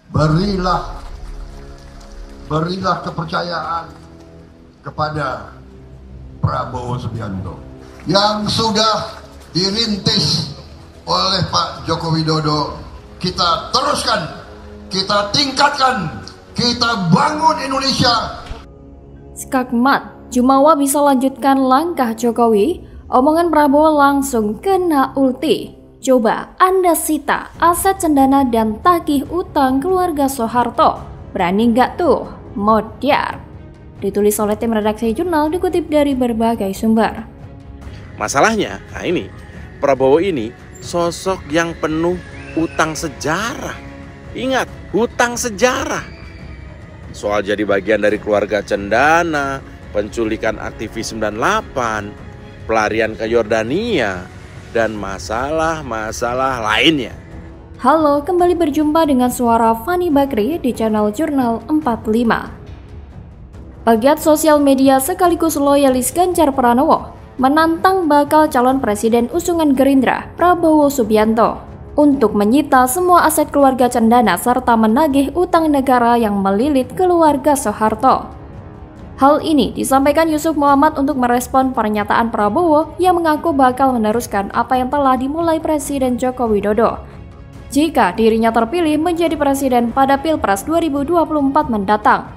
berilah kepercayaan kepada Prabowo Subianto yang sudah dirintis oleh Pak Joko Widodo. Kita teruskan, kita tingkatkan, kita bangun Indonesia. Skakmat, Jumawa bisa lanjutkan langkah Jokowi. Omongan Prabowo langsung kena ulti. Coba Anda sita aset cendana dan tagih utang keluarga Soeharto. Berani nggak tuh? Modiar. Ditulis oleh tim redaksi jurnal, dikutip dari berbagai sumber. Masalahnya, ini Prabowo ini sosok yang penuh utang sejarah. Ingat, hutang sejarah. Soal jadi bagian dari keluarga cendana, penculikan aktivis 98, pelarian ke Yordania, dan masalah-masalah lainnya. Halo, kembali berjumpa dengan suara Fani Bakri di channel Jurnal 45. Pegiat sosial media sekaligus loyalis Ganjar Pranowo menantang bakal calon presiden usungan Gerindra, Prabowo Subianto, untuk menyita semua aset keluarga cendana serta menagih utang negara yang melilit keluarga Soeharto. Hal ini disampaikan Yusuf Muhammad untuk merespon pernyataan Prabowo yang mengaku bakal meneruskan apa yang telah dimulai Presiden Joko Widodo jika dirinya terpilih menjadi presiden pada Pilpres 2024 mendatang.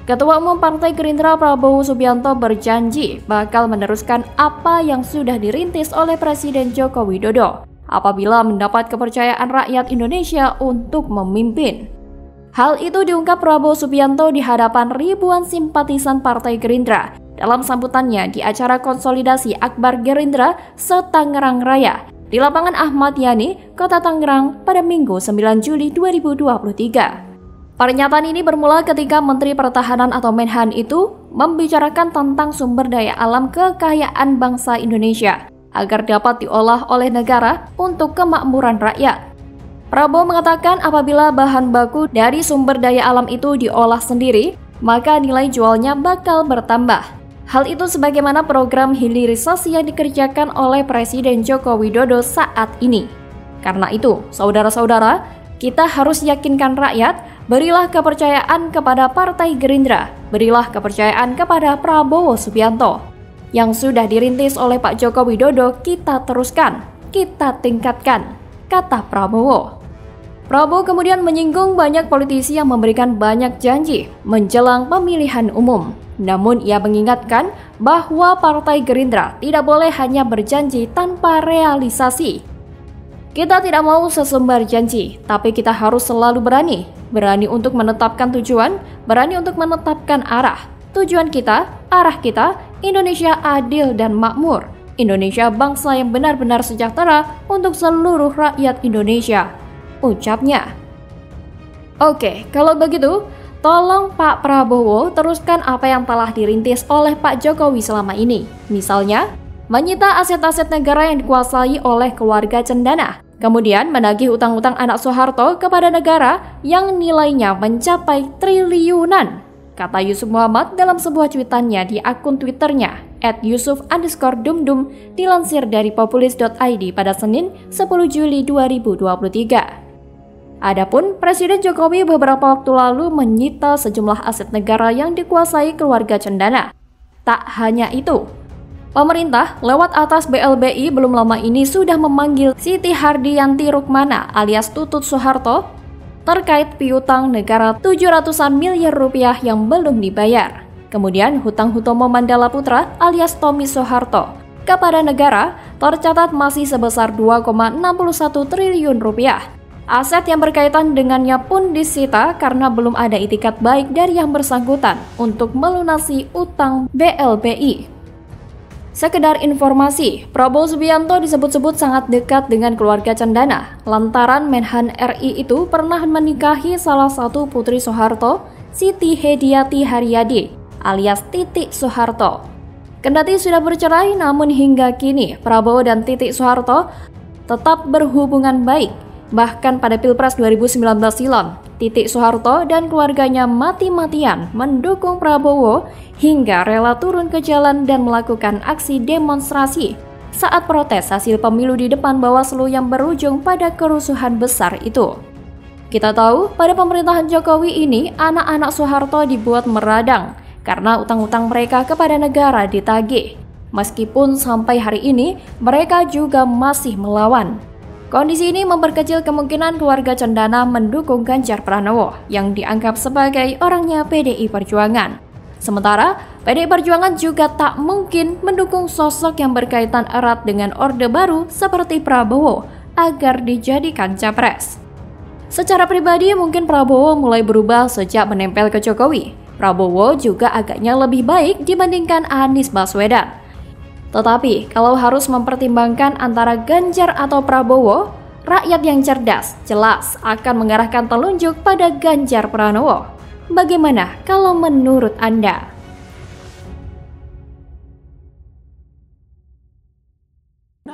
Ketua Umum Partai Gerindra Prabowo Subianto berjanji bakal meneruskan apa yang sudah dirintis oleh Presiden Joko Widodo apabila mendapat kepercayaan rakyat Indonesia untuk memimpin. Hal itu diungkap Prabowo Subianto di hadapan ribuan simpatisan Partai Gerindra dalam sambutannya di acara konsolidasi Akbar Gerindra se-Tangerang Raya di lapangan Ahmad Yani, Kota Tangerang pada Minggu 9 Juli 2023. Pernyataan ini bermula ketika Menteri Pertahanan atau Menhan itu membicarakan tentang sumber daya alam kekayaan bangsa Indonesia agar dapat diolah oleh negara untuk kemakmuran rakyat. Prabowo mengatakan apabila bahan baku dari sumber daya alam itu diolah sendiri, maka nilai jualnya bakal bertambah. Hal itu sebagaimana program hilirisasi yang dikerjakan oleh Presiden Joko Widodo saat ini. Karena itu, saudara-saudara, kita harus yakinkan rakyat, berilah kepercayaan kepada Partai Gerindra, berilah kepercayaan kepada Prabowo Subianto. Yang sudah dirintis oleh Pak Joko Widodo kita teruskan, kita tingkatkan, kata Prabowo. Prabowo kemudian menyinggung banyak politisi yang memberikan banyak janji menjelang pemilihan umum. Namun ia mengingatkan bahwa Partai Gerindra tidak boleh hanya berjanji tanpa realisasi. Kita tidak mau sesumbar janji, tapi kita harus selalu berani untuk menetapkan tujuan, berani untuk menetapkan arah. Tujuan kita, arah kita, Indonesia adil dan makmur. Indonesia bangsa yang benar-benar sejahtera untuk seluruh rakyat Indonesia, ucapnya. Oke, kalau begitu, tolong Pak Prabowo teruskan apa yang telah dirintis oleh Pak Jokowi selama ini. Misalnya, menyita aset-aset negara yang dikuasai oleh keluarga cendana, kemudian menagih utang-utang anak Soeharto kepada negara yang nilainya mencapai triliunan, kata Yusuf Muhammad dalam sebuah cuitannya di akun Twitternya @yusuf_dumdum dilansir dari populis.id pada Senin 10 Juli 2023. Adapun Presiden Jokowi beberapa waktu lalu menyita sejumlah aset negara yang dikuasai keluarga cendana. Tak hanya itu, pemerintah lewat atas BLBI belum lama ini sudah memanggil Siti Hardiyanti Rukmana alias Tutut Soeharto terkait piutang negara 700-an miliar rupiah yang belum dibayar. Kemudian hutang Hutomo Mandala Putra alias Tommy Soeharto kepada negara tercatat masih sebesar 2,61 triliun rupiah. Aset yang berkaitan dengannya pun disita karena belum ada itikat baik dari yang bersangkutan untuk melunasi utang BLBI. Sekedar informasi, Prabowo Subianto disebut-sebut sangat dekat dengan keluarga cendana lantaran Menhan RI itu pernah menikahi salah satu putri Soeharto, Siti Hediati Haryadi alias Titik Soeharto. Kendati sudah bercerai, namun hingga kini Prabowo dan Titik Soeharto tetap berhubungan baik. Bahkan pada Pilpres 2019 silam, Titik Soeharto dan keluarganya mati-matian mendukung Prabowo hingga rela turun ke jalan dan melakukan aksi demonstrasi saat protes hasil pemilu di depan Bawaslu yang berujung pada kerusuhan besar itu. Kita tahu pada pemerintahan Jokowi ini anak-anak Soeharto dibuat meradang karena utang-utang mereka kepada negara ditagih. Meskipun sampai hari ini mereka juga masih melawan. Kondisi ini memperkecil kemungkinan keluarga Cendana mendukung Ganjar Pranowo yang dianggap sebagai orangnya PDI Perjuangan. Sementara PDI Perjuangan juga tak mungkin mendukung sosok yang berkaitan erat dengan Orde Baru seperti Prabowo agar dijadikan capres. Secara pribadi mungkin Prabowo mulai berubah sejak menempel ke Jokowi. Prabowo juga agaknya lebih baik dibandingkan Anies Baswedan. Tetapi kalau harus mempertimbangkan antara Ganjar atau Prabowo, rakyat yang cerdas jelas akan mengarahkan telunjuk pada Ganjar Pranowo. Bagaimana kalau menurut Anda?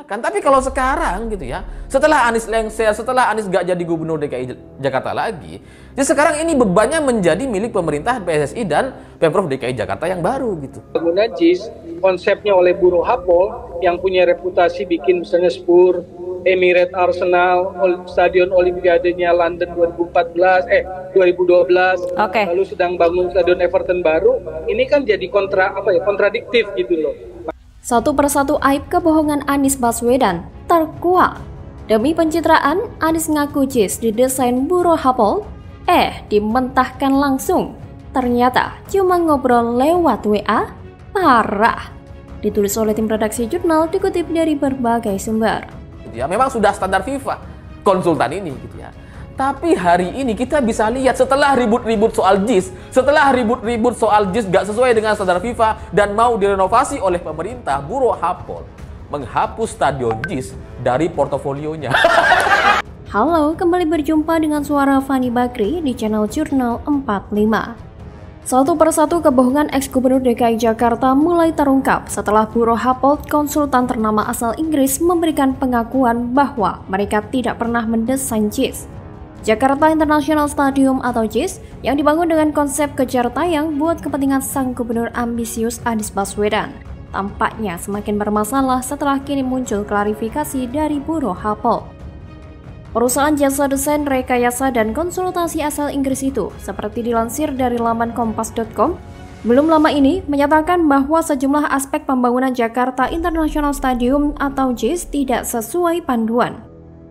Tapi kalau sekarang gitu ya, setelah Anies lengser, setelah Anies gak jadi gubernur DKI Jakarta lagi, jadi sekarang ini bebannya menjadi milik pemerintah PSSI dan Pemprov DKI Jakarta yang baru gitu. Bangunan JIS konsepnya oleh Buro Hapol yang punya reputasi bikin misalnya Spurs, Emirates Arsenal, Stadion Olimpiadenya London 2012, lalu sedang bangun Stadion Everton baru, ini kan jadi kontradiktif gitu loh. Satu persatu aib kebohongan Anies Baswedan terkuak. Demi pencitraan, Anies ngaku JIS didesain Buro Hapol, dimentahkan langsung. Ternyata cuma ngobrol lewat WA, parah. Ditulis oleh tim redaksi jurnal dikutip dari berbagai sumber. Ya, memang sudah standar FIFA konsultan ini gitu ya. Tapi hari ini kita bisa lihat setelah ribut-ribut soal JIS, gak sesuai dengan standar FIFA dan mau direnovasi oleh pemerintah, Buro Hapol menghapus stadion JIS dari portofolionya. Halo, kembali berjumpa dengan suara Fani Bakri di channel Jurnal 45. Satu persatu kebohongan ex-gubernur DKI Jakarta mulai terungkap setelah Buro Hapol, konsultan ternama asal Inggris, memberikan pengakuan bahwa mereka tidak pernah mendesain JIS. Jakarta International Stadium atau JIS yang dibangun dengan konsep kejar tayang buat kepentingan sang gubernur ambisius Anies Baswedan tampaknya semakin bermasalah setelah kini muncul klarifikasi dari Buro Hapol. Perusahaan jasa desain, rekayasa, dan konsultasi asal Inggris itu, seperti dilansir dari laman kompas.com, belum lama ini menyatakan bahwa sejumlah aspek pembangunan Jakarta International Stadium atau JIS tidak sesuai panduan.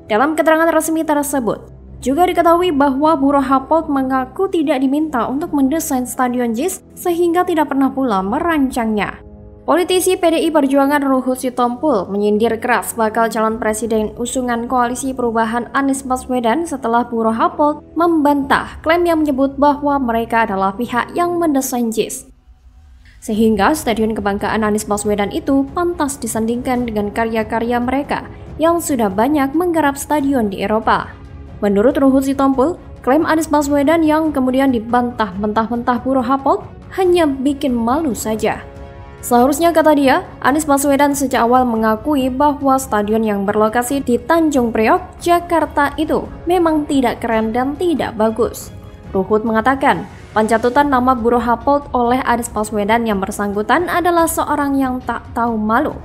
Dalam keterangan resmi tersebut, juga diketahui bahwa Buro Hapol mengaku tidak diminta untuk mendesain stadion JIS sehingga tidak pernah pula merancangnya. Politisi PDI Perjuangan Ruhut Sitompul menyindir keras bakal calon presiden usungan Koalisi Perubahan Anies Baswedan setelah Buro Hapol membantah klaim yang menyebut bahwa mereka adalah pihak yang mendesain JIS. Sehingga stadion kebanggaan Anies Baswedan itu pantas disandingkan dengan karya-karya mereka yang sudah banyak menggarap stadion di Eropa. Menurut Ruhut Sitompul, klaim Anies Baswedan yang kemudian dibantah mentah-mentah Buro Hapol hanya bikin malu saja. Seharusnya, kata dia, Anies Baswedan sejak awal mengakui bahwa stadion yang berlokasi di Tanjung Priok, Jakarta itu memang tidak keren dan tidak bagus. Ruhut mengatakan, pencatutan nama Buro Hapol oleh Anies Baswedan yang bersangkutan adalah seorang yang tak tahu malu.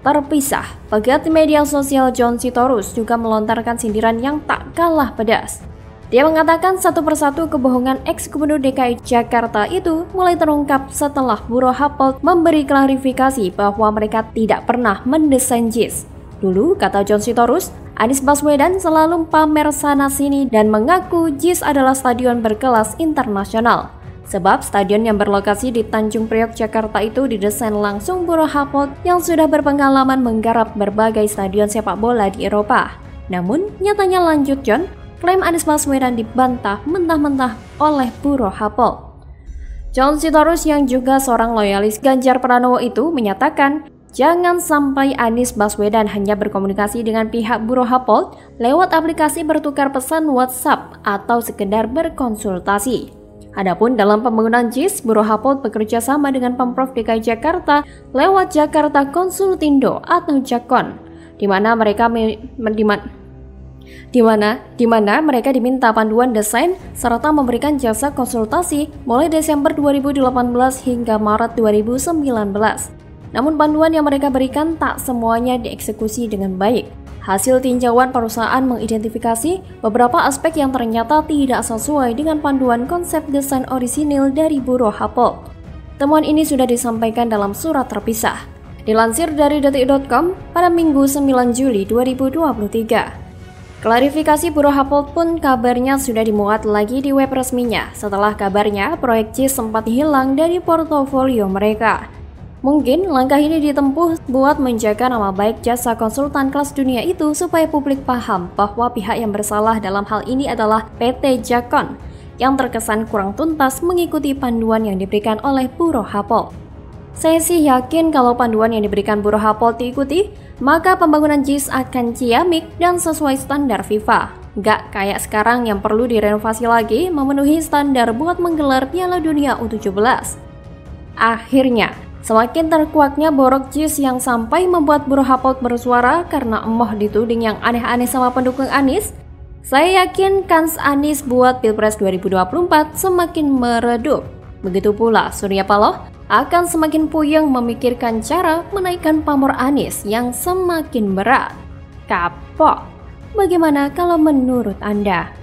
Terpisah, pegiat media sosial John Sitorus juga melontarkan sindiran yang tak kalah pedas. Dia mengatakan satu persatu kebohongan ex-gubernur DKI Jakarta itu mulai terungkap setelah Buro Hapol memberi klarifikasi bahwa mereka tidak pernah mendesain JIS. Dulu, kata John Sitorus, Anies Baswedan selalu pamer sana-sini dan mengaku JIS adalah stadion berkelas internasional. Sebab stadion yang berlokasi di Tanjung Priok, Jakarta itu didesain langsung Buro Hapol yang sudah berpengalaman menggarap berbagai stadion sepak bola di Eropa. Namun, nyatanya, lanjut John, klaim Anies Baswedan dibantah mentah-mentah oleh Buro Hapol. John Sitorus yang juga seorang loyalis Ganjar Pranowo itu menyatakan, jangan sampai Anies Baswedan hanya berkomunikasi dengan pihak Buro Hapol lewat aplikasi bertukar pesan WhatsApp atau sekedar berkonsultasi. Adapun dalam pembangunan JIS, Buro Hapol bekerja sama dengan Pemprov DKI Jakarta lewat Jakarta Konsultindo atau Jakon, di mana mereka diminta panduan desain serta memberikan jasa konsultasi mulai Desember 2018 hingga Maret 2019. Namun panduan yang mereka berikan tak semuanya dieksekusi dengan baik. Hasil tinjauan perusahaan mengidentifikasi beberapa aspek yang ternyata tidak sesuai dengan panduan konsep desain orisinil dari Bureau Happold. Temuan ini sudah disampaikan dalam surat terpisah. Dilansir dari detik.com pada Minggu 9 Juli 2023. Klarifikasi Bureau Happold pun kabarnya sudah dimuat lagi di web resminya setelah kabarnya proyek JIS sempat hilang dari portofolio mereka. Mungkin langkah ini ditempuh buat menjaga nama baik jasa konsultan kelas dunia itu supaya publik paham bahwa pihak yang bersalah dalam hal ini adalah PT Jakon yang terkesan kurang tuntas mengikuti panduan yang diberikan oleh Bureau Happold. Saya sih yakin kalau panduan yang diberikan Bureau Happold diikuti, maka pembangunan JIS akan ciamik dan sesuai standar FIFA. Gak kayak sekarang yang perlu direnovasi lagi memenuhi standar buat menggelar Piala Dunia U17. Akhirnya, semakin terkuaknya borok JIS yang sampai membuat Bureau Happold bersuara karena emoh dituding yang aneh-aneh sama pendukung Anies. Saya yakin kans Anies buat Pilpres 2024 semakin meredup. Begitu pula Surya Paloh akan semakin puyeng memikirkan cara menaikkan pamor Anies yang semakin berat. Kapok. Bagaimana kalau menurut Anda?